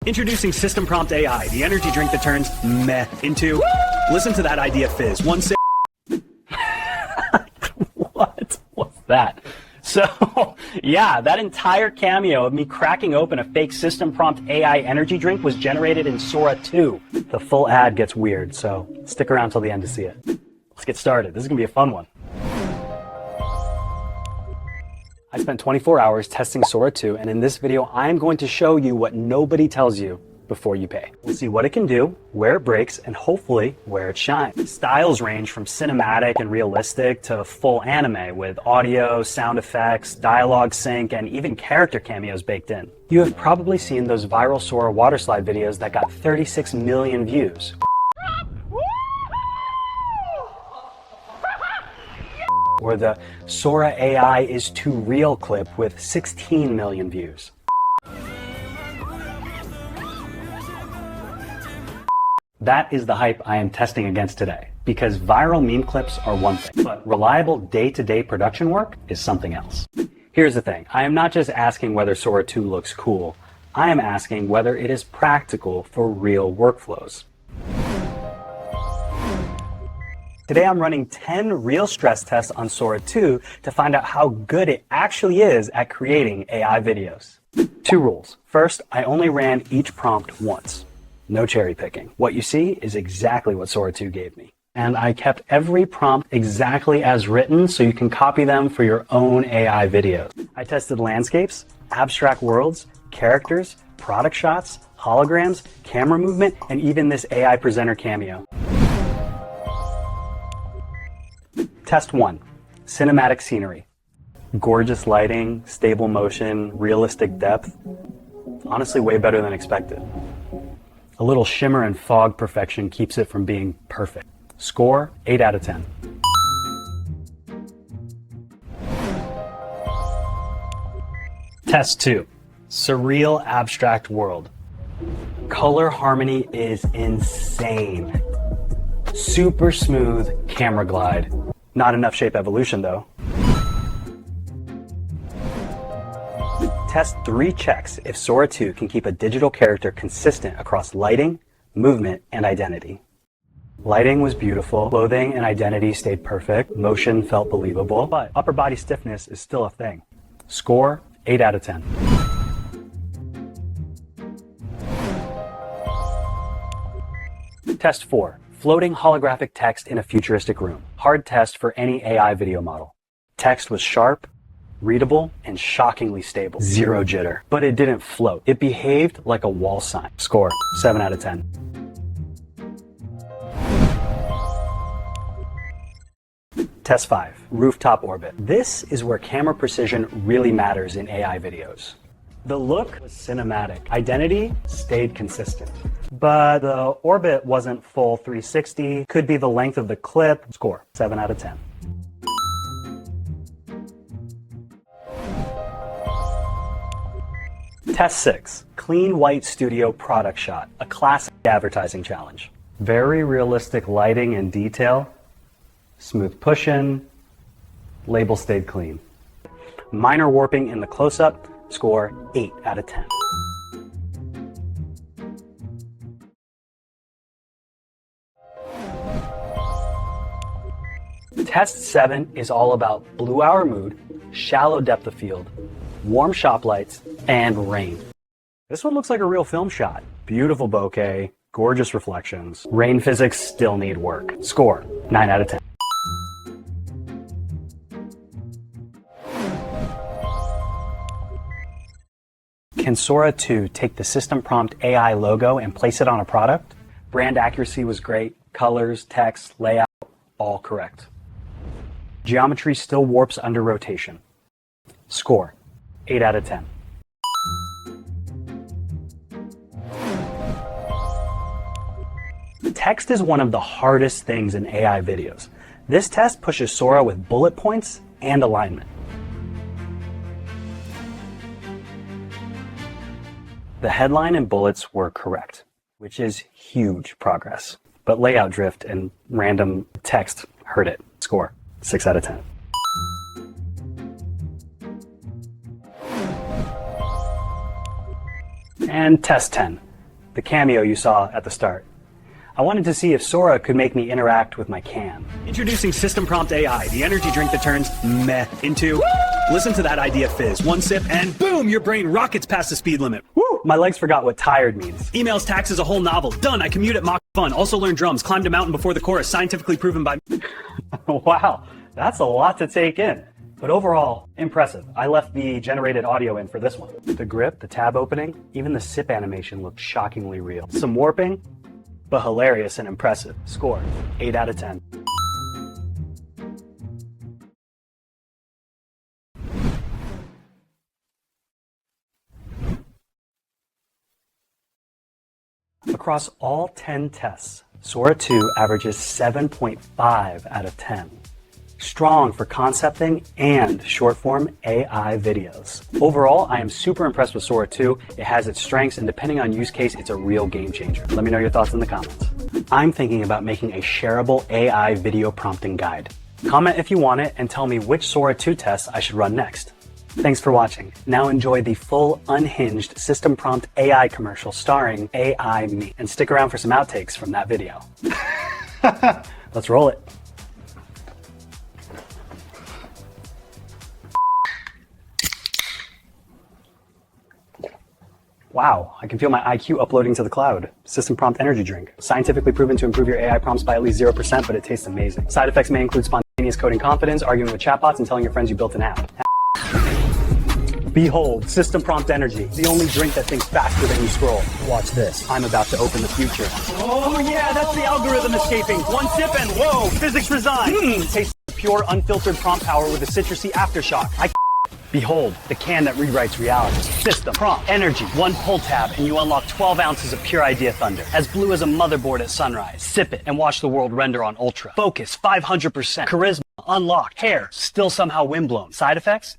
Introducing System Prompt AI, the energy drink that turns meh into... Listen to that idea fizz. One sip. What was that? So, yeah, that entire cameo of me cracking open a fake System Prompt AI energy drink was generated in Sora 2. The full ad gets weird, so stick around till the end to see it. Let's get started. This is going to be a fun one. I spent 24 hours testing Sora 2, and in this video, I'm going to show you what nobody tells you before you pay. We'll see what it can do, where it breaks, and hopefully where it shines. Styles range from cinematic and realistic to full anime with audio, sound effects, dialogue sync, and even character cameos baked in. You have probably seen those viral Sora waterslide videos that got 36 million views. Or the Sora AI is too real clip with 16 million views. That is the hype I am testing against today, because viral meme clips are one thing, but reliable day-to-day production work is something else. Here's the thing, I am not just asking whether Sora 2 looks cool, I am asking whether it is practical for real workflows. Today I'm running 10 real stress tests on Sora 2 to find out how good it actually is at creating AI videos. 2 rules. First, I only ran each prompt once. No cherry picking. What you see is exactly what Sora 2 gave me. And I kept every prompt exactly as written so you can copy them for your own AI videos. I tested landscapes, abstract worlds, characters, product shots, holograms, camera movement, and even this AI presenter cameo. Test 1. Cinematic scenery. Gorgeous lighting, stable motion, realistic depth. Honestly, way better than expected. A little shimmer and fog perfection keeps it from being perfect. Score, 8 out of 10. Test 2. Surreal abstract world. Color harmony is insane. Super smooth camera glide. Not enough shape evolution though. Test 3 checks if Sora 2 can keep a digital character consistent across lighting, movement, and identity. Lighting was beautiful, clothing and identity stayed perfect, motion felt believable, but upper body stiffness is still a thing. Score, 8 out of 10. Test 4. Floating holographic text in a futuristic room. Hard test for any AI video model. Text was sharp, readable, and shockingly stable. Zero jitter. But it didn't float. It behaved like a wall sign. Score, 7 out of 10. Test 5. Rooftop orbit. This is where camera precision really matters in AI videos. The look was cinematic. Identity stayed consistent. But the orbit wasn't full 360. Could be the length of the clip. Score, 7 out of 10. Test 6. Clean white studio product shot. A classic advertising challenge. Very realistic lighting and detail. Smooth push-in. Label stayed clean. Minor warping in the close-up. Score, 8 out of 10. Test 7 is all about blue hour mood, shallow depth of field, warm shop lights, and rain. This one looks like a real film shot. Beautiful bokeh, gorgeous reflections. Rain physics still need work. Score, 9 out of 10. Can Sora 2 take the System Prompt AI logo and place it on a product? Brand accuracy was great. Colors, text, layout, all correct. Geometry still warps under rotation. Score, 8 out of 10. Text is one of the hardest things in AI videos. This test pushes Sora with bullet points and alignment. The headline and bullets were correct, which is huge progress. But layout drift and random text hurt it. Score, 6 out of 10. And test 10. the cameo you saw at the start. I wanted to see if Sora could make me interact with my can. Introducing System Prompt AI, the energy drink that turns meh into... Listen to that idea fizz. One sip and boom, your brain rockets past the speed limit. Woo! My legs forgot what tired means. Emails, taxes, a whole novel. Done, I commute at Mach Fun. Also learned drums, climbed a mountain before the chorus, scientifically proven by... Wow, that's a lot to take in. But overall, impressive. I left the generated audio in for this one. The grip, the tab opening, even the sip animation looked shockingly real. Some warping, but hilarious and impressive. Score, 8 out of 10. Across all 10 tests, Sora 2 averages 7.5 out of 10. Strong for concepting and short-form AI videos. Overall, I am super impressed with Sora 2. It has its strengths, and depending on use case, it's a real game changer. Let me know your thoughts in the comments. I'm thinking about making a shareable AI video prompting guide. Comment if you want it and tell me which Sora 2 tests I should run next. Thanks for watching. Now enjoy the full, unhinged System Prompt AI commercial starring AI me. And stick around for some outtakes from that video. Let's roll it. Wow, I can feel my IQ uploading to the cloud. System Prompt energy drink. Scientifically proven to improve your AI prompts by at least 0%, but it tastes amazing. Side effects may include spontaneous coding confidence, arguing with chatbots, and telling your friends you built an app. Behold, System Prompt Energy, the only drink that thinks faster than you scroll. Watch this. I'm about to open the future. Oh yeah, that's the algorithm escaping. One sip and whoa, physics resign. Tastes like pure, unfiltered prompt power with a citrusy aftershock. Behold, the can that rewrites reality. System Prompt Energy. One pull tab and you unlock 12 ounces of pure idea thunder. As blue as a motherboard at sunrise. Sip it and watch the world render on ultra. Focus, 500%. Charisma, unlocked. Hair, still somehow windblown. Side effects?